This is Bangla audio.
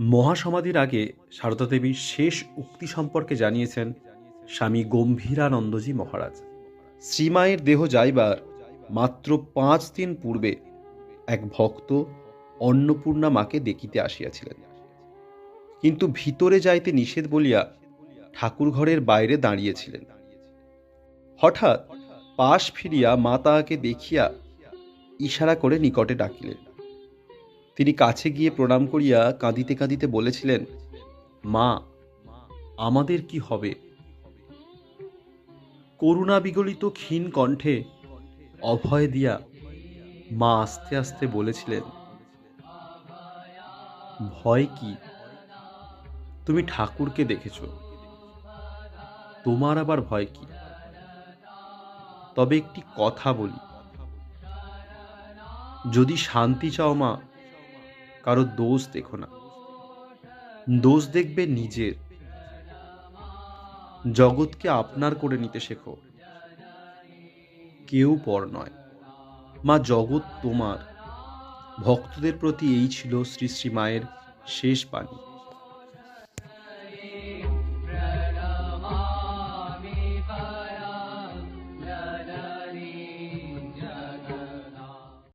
মহাসমাধির আগে সারদা দেবীর শেষ উক্তি সম্পর্কে জানিয়েছেন স্বামী গম্ভীরানন্দজি মহারাজ। শ্রীমায়ের দেহ যাইবার মাত্র 5 দিন পূর্বে এক ভক্ত অন্নপূর্ণা মাকে দেখিতে আসিয়াছিলেন, কিন্তু ভিতরে যাইতে নিষেধ বলিয়া ঠাকুর ঘরের বাইরে দাঁড়িয়েছিলেন। হঠাৎ পাশ ফিরিয়া মা তাহাকে দেখিয়া ইশারা করে নিকটে ডাকিলেন। তিনি কাছে গিয়ে প্রণাম করিয়া কাঁদিতে কাঁদিতে বলেছিলেন, মা, আমাদের কি হবে? করুণা বিগলিত ক্ষীণ কণ্ঠে অভয় দিয়া মা আস্তে আস্তে বলেছিলেন, ভয় কি? তুমি ঠাকুরকে দেখেছ, তোমার আবার ভয় কি? তবে একটি কথা বলি, যদি শান্তি চাও মা, কারো দোষ দেখো না, দোষ দেখবে নিজের। জগৎকে আপনার করে নিতে শেখো, কেউ পর নয়। মা, জগৎ তোমার। ভক্তদের প্রতি এই ছিল শ্রী শ্রী মায়ের শেষ বাণী।